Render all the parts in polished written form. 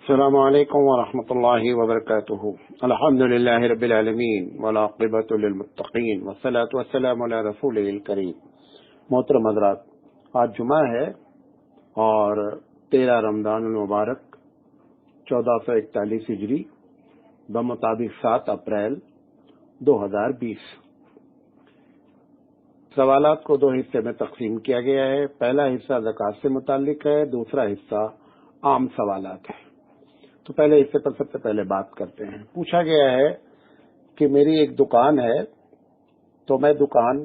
السلام علیکم ورحمۃ اللہ وبرکاتہ۔ الحمد للہ رب العالمین والعاقبۃ للمتقین والصلاۃ والسلام علی رسول الکریم۔ محترم حضرات، آج جمعہ ہے اور 13 رمضان المبارک 1441 ہجری بمطابق 7 اپریل 2020۔ سوالات کو 2 حصے میں تقسیم کیا گیا ہے۔ پہلا حصہ زکوٰۃ سے متعلق ہے، دوسرا حصہ عام سوالات ہے۔ تو پہلے حصے پر سب سے پہلے بات کرتے ہیں۔ پوچھا گیا ہے کہ میری ایک دکان ہے تو میں دکان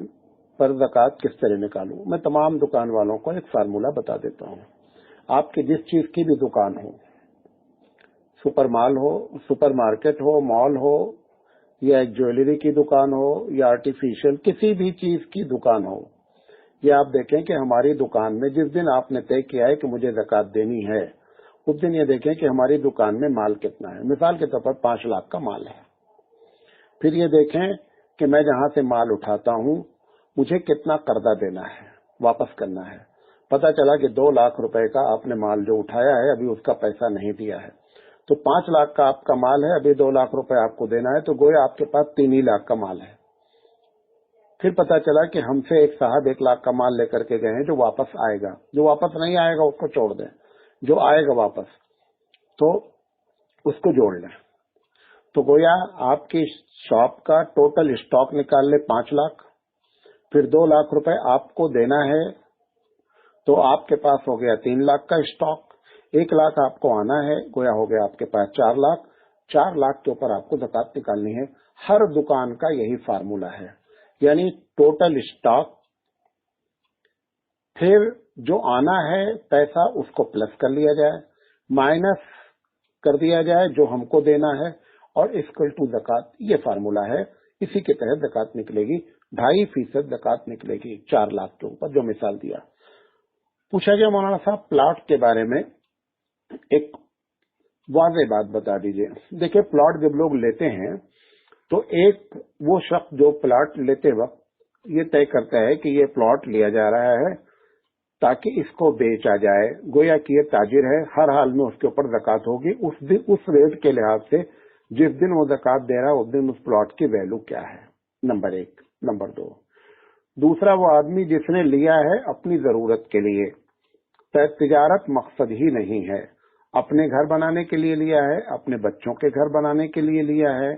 پر زکوٰۃ کس طرح نکالوں۔ میں تمام دکان والوں کو ایک فارمولہ بتا دیتا ہوں۔ آپ کی جس چیز کی بھی دکان ہو، سپر مارکیٹ ہو، مال ہو، یا ایک جویلری کی دکان ہو، یا آرٹیفیشل کسی بھی چیز کی دکان ہو، یہ آپ دیکھیں کہ ہماری دکان میں جس دن آپ نے طے کیا ہے کہ مجھے زکوٰۃ دینی ہے، اس دن یہ دیکھیں کہ ہماری دکان میں مال کتنا ہے۔ مثال کے طور پر 5 لاکھ کا مال ہے۔ پھر یہ دیکھیں کہ میں جہاں سے مال اٹھاتا ہوں مجھے کتنا قرضہ دینا ہے، واپس کرنا ہے۔ پتہ چلا کہ 2 لاکھ روپے کا آپ نے مال جو اٹھایا ہے ابھی اس کا پیسہ نہیں دیا ہے، تو 5 لاکھ کا آپ کا مال ہے، ابھی 2 لاکھ روپے آپ کو دینا ہے، تو گویا آپ کے پاس 3 ہی لاکھ کا مال ہے۔ پھر پتہ چلا کہ ہم سے ایک صاحب 1 لاکھ کا مال لے کر کے گئے ہیں جو واپس آئے گا، جو واپس نہیں آئے گا اس کو چھوڑ دیں، جو آئے گا واپس تو اس کو جوڑ لیں۔ تو گویا آپ کی شاپ کا ٹوٹل اسٹاک نکال لے 5 لاکھ، پھر 2 لاکھ روپے آپ کو دینا ہے، تو آپ کے پاس ہو گیا 3 لاکھ کا اسٹاک، 1 لاکھ آپ کو آنا ہے، گویا ہو گیا آپ کے پاس 4 لاکھ۔ 4 لاکھ کے اوپر آپ کو زکوٰۃ نکالنی ہے۔ ہر دکان کا یہی فارمولہ ہے، یعنی ٹوٹل اسٹاک، پھر جو آنا ہے پیسہ اس کو پلس کر لیا جائے، مائنس کر دیا جائے جو ہم کو دینا ہے، اور اکول ٹو زکوٰۃ، یہ فارمولہ ہے۔ اسی کے تحت زکوٰۃ نکلے گی، 2.5% زکوٰۃ نکلے گی 4 لاکھ کے اوپر جو مثال دیا۔ پوچھا گیا مولانا صاحب پلاٹ کے بارے میں ایک واضح بات بتا دیجئے۔ دیکھیں پلاٹ جب لوگ لیتے ہیں تو ایک وہ شخص جو پلاٹ لیتے وقت یہ طے کرتا ہے کہ یہ پلاٹ لیا جا رہا ہے تاکہ اس کو بیچا جائے، گویا کہ یہ تاجر ہے، ہر حال میں اس کے اوپر زکوٰۃ ہوگی اس ریٹ کے لحاظ سے جس دن وہ زکوٰۃ دے رہا ہے اس دن اس پلاٹ کی ویلو کیا ہے، نمبر 1۔ نمبر 2، دوسرا وہ آدمی جس نے لیا ہے اپنی ضرورت کے لیے، تجارت مقصد ہی نہیں ہے، اپنے گھر بنانے کے لیے لیا ہے، اپنے بچوں کے گھر بنانے کے لیے لیا ہے،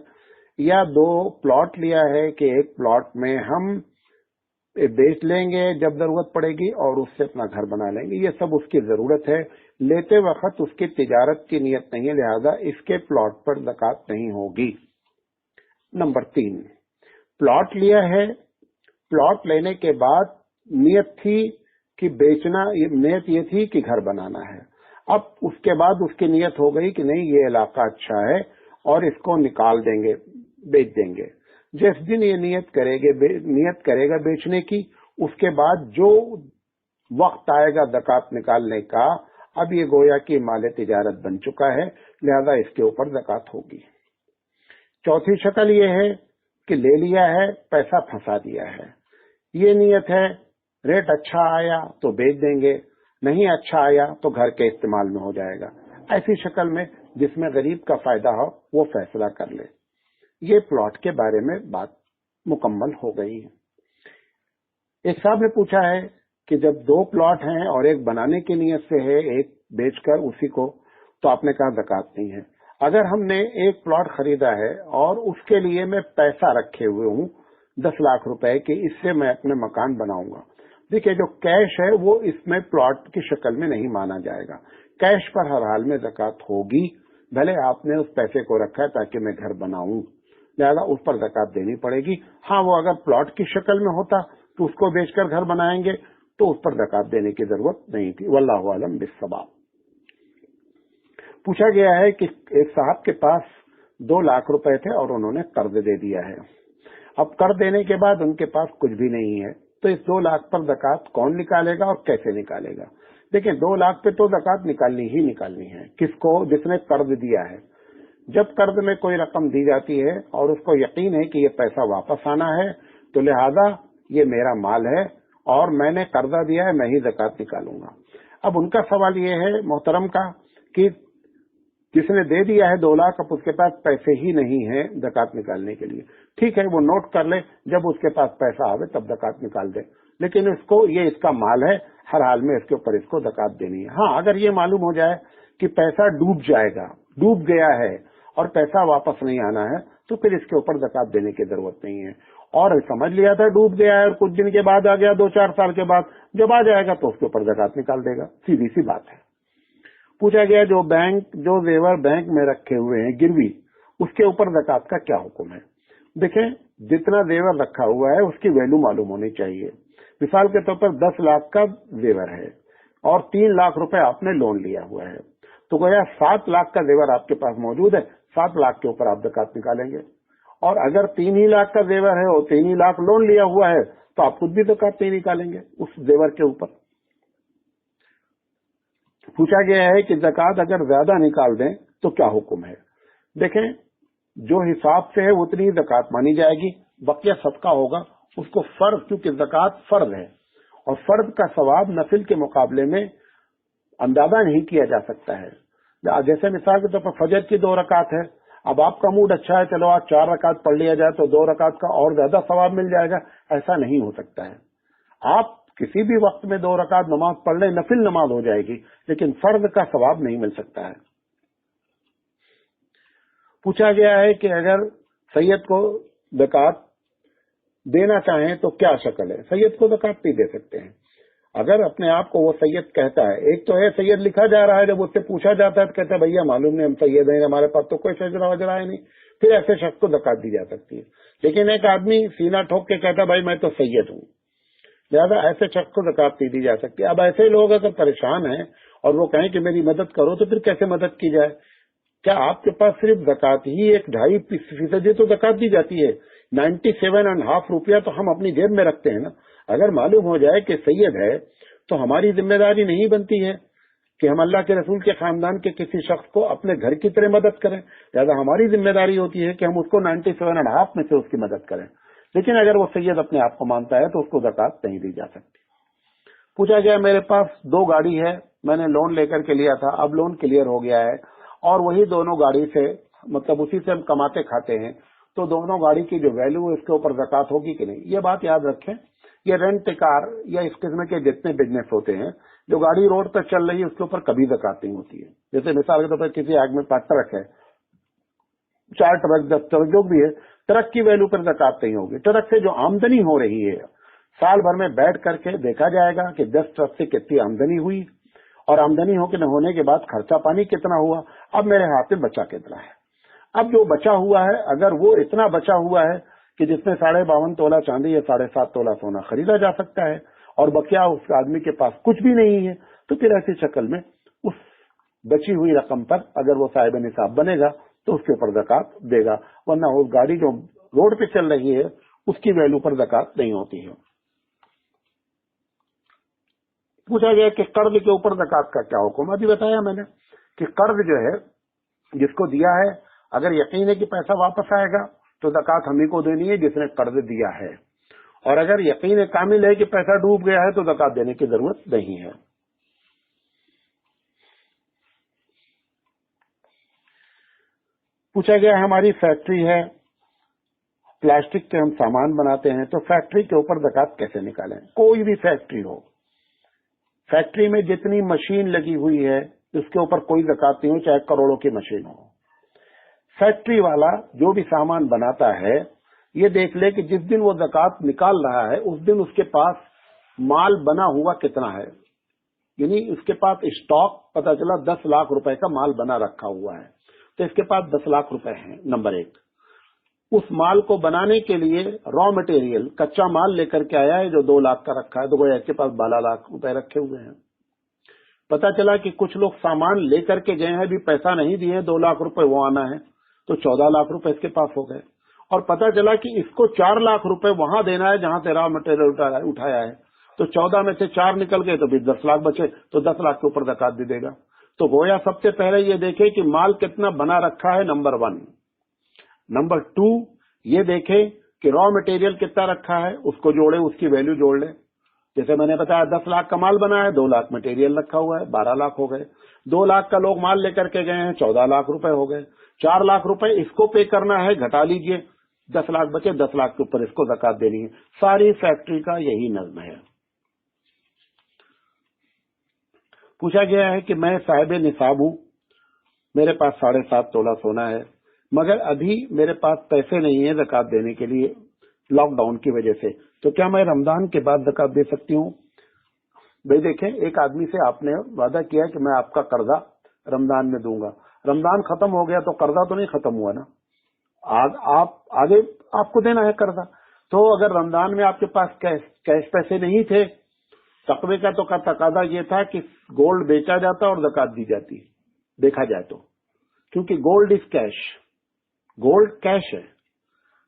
یا 2 پلاٹ لیا ہے کہ ایک پلاٹ میں ہم بیچ لیں گے جب ضرورت پڑے گی اور اس سے اپنا گھر بنا لیں گے، یہ سب اس کی ضرورت ہے، لیتے وقت اس کی تجارت کی نیت نہیں ہے، لہذا اس کے پلاٹ پر زکوٰۃ نہیں ہوگی۔ نمبر 3، پلاٹ لیا ہے، پلاٹ لینے کے بعد نیت تھی کہ بیچنا، نیت یہ تھی کہ گھر بنانا ہے، اب اس کے بعد اس کی نیت ہو گئی کہ نہیں یہ علاقہ اچھا ہے اور اس کو نکال دیں گے، بیچ دیں گے۔ جس دن یہ نیت کرے گا بیچنے کی، اس کے بعد جو وقت آئے گا زکوٰۃ نکالنے کا، اب یہ گویا کہ مال تجارت بن چکا ہے، لہذا اس کے اوپر زکوٰۃ ہوگی۔ چوتھی شکل یہ ہے کہ لے لیا ہے، پیسہ پھنسا دیا ہے، یہ نیت ہے ریٹ اچھا آیا تو بیچ دیں گے، نہیں اچھا آیا تو گھر کے استعمال میں ہو جائے گا۔ ایسی شکل میں جس میں غریب کا فائدہ ہو وہ فیصلہ کر لے۔ یہ پلاٹ کے بارے میں بات مکمل ہو گئی ہے۔ ایک صاحب نے پوچھا ہے کہ جب 2 پلاٹ ہیں اور ایک بنانے کی نیت سے ہے، ایک بیچ کر اسی کو، تو آپ نے کہا زکوٰۃ نہیں ہے۔ اگر ہم نے ایک پلاٹ خریدا ہے اور اس کے لیے میں پیسہ رکھے ہوئے ہوں 10 لاکھ روپے کہ اس سے میں اپنے مکان بناؤں گا، دیکھیں جو کیش ہے وہ اس میں پلاٹ کی شکل میں نہیں مانا جائے گا، کیش پر ہر حال میں زکوٰۃ ہوگی، بھلے آپ نے اس پیسے کو رکھا ہے تاکہ میں گھر بناؤں، لہذا اس پر زکوٰۃ دینی پڑے گی۔ ہاں وہ اگر پلاٹ کی شکل میں ہوتا تو اس کو بیچ کر گھر بنائیں گے تو اس پر زکوٰۃ دینے کی ضرورت نہیں تھی، واللہ اعلم بالصواب۔ پوچھا گیا ہے کہ ایک صاحب کے پاس 2 لاکھ روپے تھے اور انہوں نے قرض دے دیا ہے، اب قرض دینے کے بعد ان کے پاس کچھ بھی نہیں ہے، تو اس 2 لاکھ پر زکوٰۃ کون نکالے گا اور کیسے نکالے گا؟ دیکھیں 2 لاکھ پہ تو زکوٰۃ نکالنی ہی نکالنی ہے، کس کو؟ جس نے قرض دیا ہے۔ جب قرض میں کوئی رقم دی جاتی ہے اور اس کو یقین ہے کہ یہ پیسہ واپس آنا ہے تو لہذا یہ میرا مال ہے اور میں نے قرضہ دیا ہے، میں ہی زکوٰۃ نکالوں گا۔ اب ان کا سوال یہ ہے محترم کا کہ जिसने दे दिया है 2 लाख, अब उसके पास पैसे ही नहीं है ज़कात निकालने के लिए, ठीक है वो नोट कर ले, जब उसके पास पैसा आवे तब ज़कात निकाल दे, लेकिन इसको ये इसका माल है, हर हाल में इसके ऊपर इसको ज़कात देनी है। हाँ, अगर ये मालूम हो जाए कि पैसा डूब जाएगा, डूब गया है और पैसा वापस नहीं आना है, तो फिर इसके ऊपर ज़कात देने की जरूरत नहीं है। और समझ लिया था डूब गया है और कुछ दिन के बाद आ गया, 2-4 साल के बाद जब आ जाएगा तो उसके ऊपर ज़कात निकाल देगा, सीधी सी बात है। पूछा गया जो जेवर बैंक में रखे हुए हैं गिरवी, उसके ऊपर ज़कात का क्या हुक्म है। देखें, जितना जेवर रखा हुआ है उसकी वैल्यू मालूम होनी चाहिए। मिसाल के तौर पर 10 लाख का जेवर है और 3 लाख रुपए आपने लोन लिया हुआ है, तो गोया 7 लाख का जेवर आपके पास मौजूद है, 7 लाख के ऊपर आप ज़कात निकालेंगे। और अगर 3 ही लाख का जेवर है और 3 ही लाख लोन लिया हुआ है, तो आप खुद भी ज़कात नहीं निकालेंगे उस जेवर के ऊपर। पूछा गया है कि ज़कात अगर ज्यादा निकाल दें तो क्या हुक्म है। देखें, जो हिसाब से है उतनी ही ज़कात मानी जाएगी, बकिया सदका होगा उसको फर्ज, क्योंकि ज़कात फर्ज है और फर्ज का सवाब नफिल के मुकाबले में अंदाजा नहीं किया जा सकता है। जैसे मिसाल के तौर पर फजर की 2 रकात है, अब आपका मूड अच्छा है, चलो आज 4 रकात पढ़ लिया जाए तो 2 रकात का और ज्यादा सवाब मिल जाएगा, ऐसा नहीं हो सकता है। आप किसी भी वक्त में 2 रकात नमाज पढ़ ले, नफिल नमाज हो जाएगी, लेकिन फर्ज का सवाब नहीं मिल सकता है। पूछा गया है कि अगर सैयद को ज़कात देना चाहें तो क्या शक्ल है। सैयद को ज़कात नहीं दे सकते हैं। अगर अपने आप को वो सैयद कहता है, एक तो है सैयद लिखा जा रहा है, जब उससे पूछा जाता है तो कहता है भैया मालूम नहीं हम सैयद हैं, हमारे पास तो कोई शजरा वजरा है नहीं, फिर ऐसे शख्स को ज़कात दी जा सकती है। लेकिन एक आदमी सीना ठोक के कहता भाई मैं तो सैयद हूँ, लिहाजा ऐसे शख्स को ज़कात नहीं दी जा सकती। अब ऐसे लोग अगर परेशान हैं और वो कहें कि मेरी मदद करो, तो फिर कैसे मदद की जाए। क्या आपके पास सिर्फ ज़कात ही 2.5% तो ज़कात दी जाती है, 97.5 रुपया तो हम अपनी जेब में रखते हैं ना। अगर मालूम हो जाए कि सैयद है तो हमारी जिम्मेदारी नहीं बनती है कि हम अल्लाह के रसूल के खानदान के किसी शख्स को अपने घर की तरह मदद करें, लिहाजा हमारी जिम्मेदारी होती है कि हम उसको 97.5 में से उसकी मदद करें। लेकिन अगर वो सैयद अपने आप को मानता है तो उसको ज़कात नहीं दी जा सकती। पूछा गया मेरे पास 2 गाड़ी है, मैंने लोन लेकर के लिया था, अब लोन क्लियर हो गया है और वही दोनों गाड़ी से मतलब उसी से हम कमाते खाते हैं, तो दोनों गाड़ी की जो वैल्यू है उसके ऊपर ज़कात होगी कि नहीं। ये बात याद रखें, ये रेंट कार या इस किस्म के जितने बिजनेस होते हैं, जो गाड़ी रोड पर चल रही है उसके ऊपर कभी ज़कात नहीं होती है। जैसे मिसाल के तौर पर किसी आदमी पास ट्रक है, 4 ट्रक 10 ट्रक जो भी है, ट्रक की वैल्यू पर ज़कात नहीं होगी। ट्रक से जो आमदनी हो रही है, साल भर में बैठ करके देखा जाएगा कि 10 ट्रक से कितनी आमदनी हुई और आमदनी होने के बाद खर्चा पानी कितना हुआ, अब मेरे हाथ में बचा कितना है। अब जो बचा हुआ है, अगर वो इतना बचा हुआ है कि जिसमें 52.5 तोला चांदी या 7.5 तोला सोना खरीदा जा सकता है और बकिया उस आदमी के पास कुछ भी नहीं है, तो फिर ऐसी शक्ल में उस बची हुई रकम पर अगर वो साहिब निसाब बनेगा तो उसके ऊपर ज़कात देगा, वरना वो गाड़ी जो रोड पे चल रही है उसकी वैल्यू पर ज़कात नहीं होती है। पूछा गया कि कर्ज के ऊपर ज़कात का क्या हुक्म। अभी बताया मैंने कि कर्ज जो है जिसको दिया है, अगर यकीन है कि पैसा वापस आएगा तो ज़कात हम ही को देनी है जिसने कर्ज दिया है, और अगर यकीन कामिल है कि पैसा डूब गया है तो ज़कात देने की जरूरत नहीं है। पूछा गया हमारी फैक्ट्री है, प्लास्टिक के हम सामान बनाते हैं, तो फैक्ट्री के ऊपर ज़कात कैसे निकालें। कोई भी फैक्ट्री हो, फैक्ट्री में जितनी मशीन लगी हुई है उसके ऊपर कोई ज़कात नहीं हो, चाहे करोड़ों की मशीन हो। फैक्ट्री वाला जो भी सामान बनाता है, ये देख ले कि जिस दिन वो ज़कात निकाल रहा है उस दिन उसके पास माल बना हुआ कितना है, यानी उसके पास स्टॉक पता चला 10 लाख रुपए का माल बना रखा हुआ है, तो इसके पास 10 लाख रुपए हैं। नंबर 1, उस माल को बनाने के लिए रॉ मटेरियल कच्चा माल लेकर के आया है जो 2 लाख का रखा है, तो गोया इसके पास 12 लाख रुपए रखे हुए हैं। पता चला कि कुछ लोग सामान लेकर के गए हैं, भी पैसा नहीं दिए, 2 लाख रुपए वो आना है, तो 14 लाख रुपए इसके पास हो गए। और पता चला कि इसको 4 लाख रुपए वहां देना है जहां से रॉ मटेरियल उठाया है, तो 14 में से 4 निकल गए तो भी 10 लाख बचे, तो 10 लाख के ऊपर ज़कात भी देगा। तो गोया सबसे पहले ये देखे कि माल कितना बना रखा है, नंबर 1। नंबर 2 ये देखे कि रॉ मटेरियल कितना रखा है, उसको जोड़े, उसकी वैल्यू जोड़ ले। जैसे मैंने बताया 10 लाख का माल बना है, 2 लाख मटेरियल रखा हुआ है, 12 लाख हो गए। 2 लाख का लोग माल लेकर के गए हैं, 14 लाख रुपए हो गए। 4 लाख रुपए इसको पे करना है, घटा लीजिए, 10 लाख बचे, 10 लाख के ऊपर इसको ज़कात देनी है। सारी फैक्ट्री का यही नज़्म है। पूछा गया है कि मैं साहिब निसाब हूं, मेरे पास 7.5 तोला सोना है, मगर अभी मेरे पास पैसे नहीं है ज़कात देने के लिए लॉकडाउन की वजह से, तो क्या मैं रमजान के बाद ज़कात दे सकती हूँ? भाई देखें, एक आदमी से आपने वादा किया कि मैं आपका कर्जा रमजान में दूंगा, रमजान खत्म हो गया तो कर्जा तो नहीं खत्म हुआ ना, आप आगे आपको देना है कर्जा। तो अगर रमजान में आपके पास कैश पैसे नहीं थे, तकवे का तो तकादा ये था कि गोल्ड बेचा जाता और ज़कात दी जाती, देखा जाए तो, क्योंकि gold is cash, gold cash है।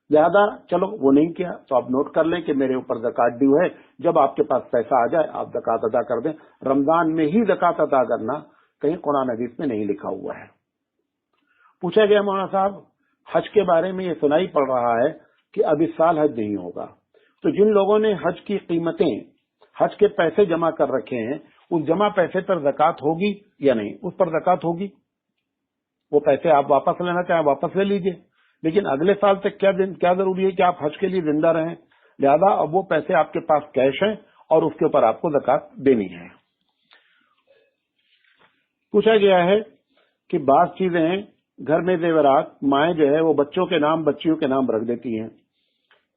ज्यादा चलो वो नहीं किया, तो आप नोट कर लें कि मेरे ऊपर ज़कात ड्यू है, जब आपके पास पैसा आ जाए आप ज़कात अदा कर दें। रमजान में ही ज़कात अदा करना कहीं कुरान हदीस में नहीं लिखा हुआ है। पूछा गया मौलाना साहब हज के बारे में ये सुनाई पड़ रहा है कि अब इस साल हज नहीं होगा, तो जिन लोगों ने हज की कीमतें, हज के पैसे जमा कर रखे हैं, उस जमा पैसे पर ज़कात होगी या नहीं? उस पर ज़कात होगी। वो पैसे आप वापस लेना चाहें वापस ले लीजिए, लेकिन अगले साल तक क्या जरूरी है कि आप हज के लिए जिंदा रहें? लिहाजा अब वो पैसे आपके पास कैश हैं और उसके ऊपर आपको ज़कात देनी है। पूछा गया है कि बात चीजें घर में जेवरात माएँ जो है वो बच्चों के नाम बच्चियों के नाम रख देती हैं,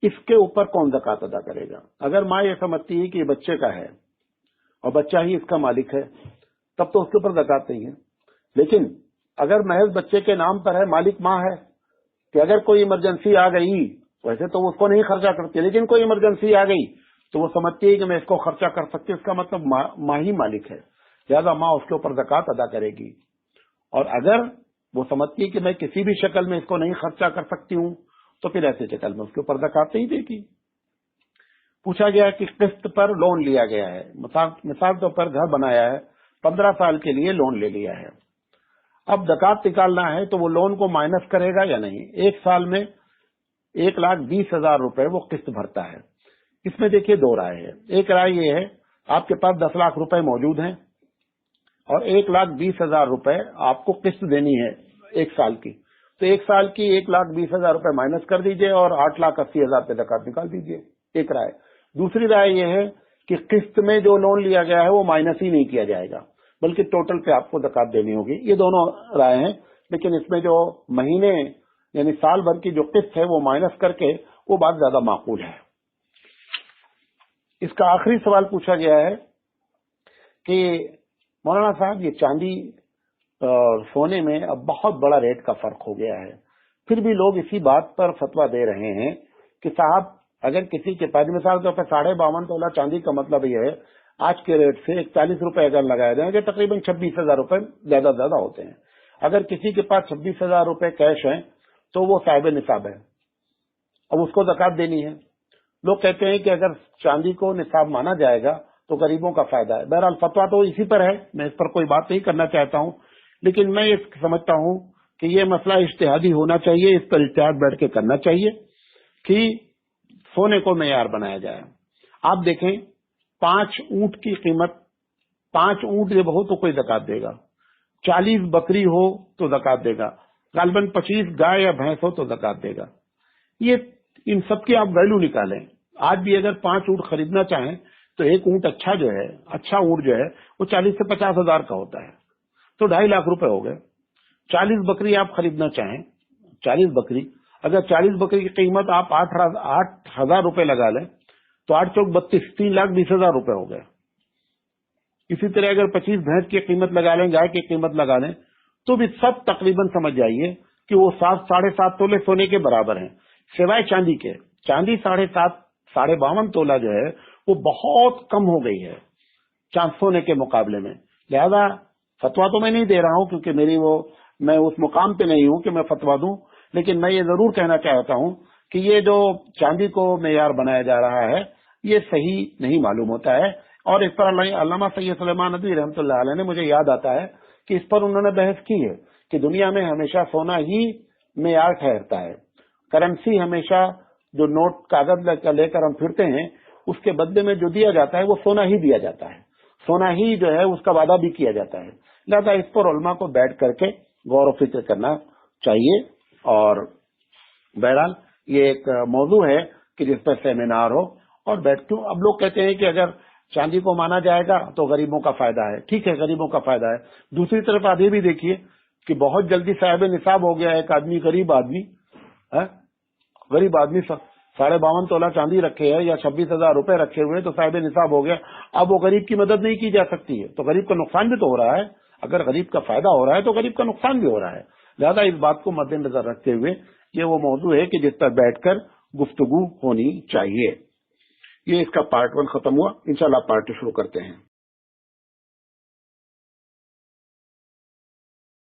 इसके ऊपर कौन ज़कात अदा करेगा? अगर माँ ये समझती है कि ये बच्चे का है और बच्चा ही इसका मालिक है, तब तो उसके ऊपर ज़कात नहीं है। लेकिन अगर महज बच्चे के नाम पर है, मालिक माँ है, कि अगर कोई इमरजेंसी आ गई, वैसे तो वो उसको नहीं खर्चा करती, लेकिन कोई इमरजेंसी आ गई तो वो समझती है कि मैं इसको खर्चा कर सकती हूँ, इसका मतलब माँ ही मालिक है, लिहाजा माँ उसके ऊपर ज़कात अदा करेगी। और अगर वो समझती है कि मैं किसी भी शक्ल में इसको नहीं खर्चा कर सकती हूँ, तो फिर ऐसे शक्ल में उसके ऊपर ज़कात नहीं देगी। पूछा गया कि किस्त पर लोन लिया गया है, मिसाल तौर पर घर बनाया है, 15 साल के लिए लोन ले लिया है, अब ज़कात निकालना है तो वो लोन को माइनस करेगा या नहीं? एक साल में 1,20,000 रुपए वो किस्त भरता है। इसमें देखिए 2 राय है। एक राय ये है आपके पास 10 लाख रुपए मौजूद हैं और 1,20,000 रुपए आपको किस्त देनी है एक साल की, तो एक साल की 1,20,000 रुपए माइनस कर दीजिए और 8,80,000 पे ज़कात निकाल दीजिए, एक राय। दूसरी राय ये है कि किस्त में जो लोन लिया गया है वो माइनस ही नहीं किया जाएगा, बल्कि टोटल पे आपको ज़कात देनी होगी। ये दोनों राय हैं, लेकिन इसमें जो महीने यानी साल भर की जो किस्त है वो माइनस करके वो बात ज्यादा माकूल है। इसका आखिरी सवाल पूछा गया है कि मौलाना साहब ये चांदी और सोने में अब बहुत बड़ा रेट का फर्क हो गया है, फिर भी लोग इसी बात पर फतवा दे रहे हैं कि साहब अगर किसी के पास मिसाल तौर पर 52.5 तोला चांदी का मतलब ये है आज के रेट से 41 रुपए अगर लगाए जाएंगे तकरीबन 26,000 रुपए ज्यादा होते हैं। अगर किसी के पास 26,000 रुपए कैश है तो वो साहिब निसाब है, अब उसको ज़कात देनी है। लोग कहते हैं कि अगर चांदी को निसाब माना जाएगा तो गरीबों का फायदा है। बहरहाल फतवा तो इसी पर है, मैं इस पर कोई बात नहीं करना चाहता हूं, लेकिन मैं ये समझता हूं कि ये मसला इज्तिहादी होना चाहिए, इस पर इज्तिहाद बैठ के करना चाहिए कि सोने को मेयार बनाया जाए। आप देखें 5 ऊंट की कीमत, 5 ऊंट जब हो तो कोई ज़कात देगा, 40 बकरी हो तो ज़कात देगा, गालबन 25 गाय या भैंस हो तो ज़कात देगा। ये इन सब की आप वैल्यू निकालें। आज भी अगर 5 ऊंट खरीदना चाहें तो एक ऊंट अच्छा ऊंट जो है वो 40 से 50 हजार का होता है, तो 2.5 लाख रुपए हो गए। 40 बकरी आप खरीदना चाहें, 40 बकरी, अगर 40 बकरी की कीमत आप 8,000 रुपए लगा लें तो 8 चौक 32, 3,20,000 रुपए हो गए। इसी तरह अगर 25 भैंस की कीमत लगा लें, गाय की कीमत लगा लें, तो भी सब तकरीबन समझ जाइए कि वो 7-7.5 तोले सोने के बराबर हैं, सिवाय चांदी के। चांदी 7.5-52 तोला जो है वो बहुत कम हो गई है सोने के मुकाबले में। लिहाजा फतवा तो मैं नहीं दे रहा हूं क्योंकि मैं उस मुकाम पे नहीं हूं कि मैं फतवा दूं, लेकिन मैं ये जरूर कहना चाहता हूं कि ये जो चांदी को मेयार बनाया जा रहा है ये सही नहीं मालूम होता है। और इस पर अल्लामा सैयद सुलेमान नदवी रहमतुल्लाह अलैह ने, मुझे याद आता है कि इस पर उन्होंने बहस की है कि दुनिया में हमेशा सोना ही मेयार ठहरता है, करेंसी हमेशा जो नोट कागज लेकर हम फिरते हैं اس کے بدلے میں جو دیا جاتا ہے وہ سونا ہی دیا جاتا ہے، سونا ہی جو ہے اس کا وعدہ بھی کیا جاتا ہے. لہذا اس پر علماء کو بیٹھ کر کے غور و فکر کرنا چاہیے. اور بہرحال یہ ایک موضوع ہے کہ جس پر سیمینار ہو اور بیٹھ کیوں. اب لوگ کہتے ہیں کہ اگر چاندی کو مانا جائے گا تو غریبوں کا فائدہ ہے. ٹھیک ہے، غریبوں کا فائدہ ہے. دوسری طرف آپ یہ بھی دیکھیے کہ بہت جلدی صاحب نصاب ہو گیا. ایک آدمی غریب آدمی 52.5 تولہ چاندی رکھے ہے یا 26,000 روپے رکھے ہوئے تو صاحب نصاب ہو گیا. اب وہ غریب کی مدد نہیں کی جا سکتی ہے تو غریب کا نقصان بھی تو ہو رہا ہے. اگر غریب کا فائدہ ہو رہا ہے تو غریب کا نقصان بھی ہو رہا ہے. لہذا اس بات کو مد نظر رکھتے ہوئے یہ وہ موضوع ہے کہ جس پر بیٹھ کر گفتگو ہونی چاہیے. یہ اس کا پارٹ 1 ختم ہوا. انشاءاللہ پارٹ 2 شروع کرتے ہیں.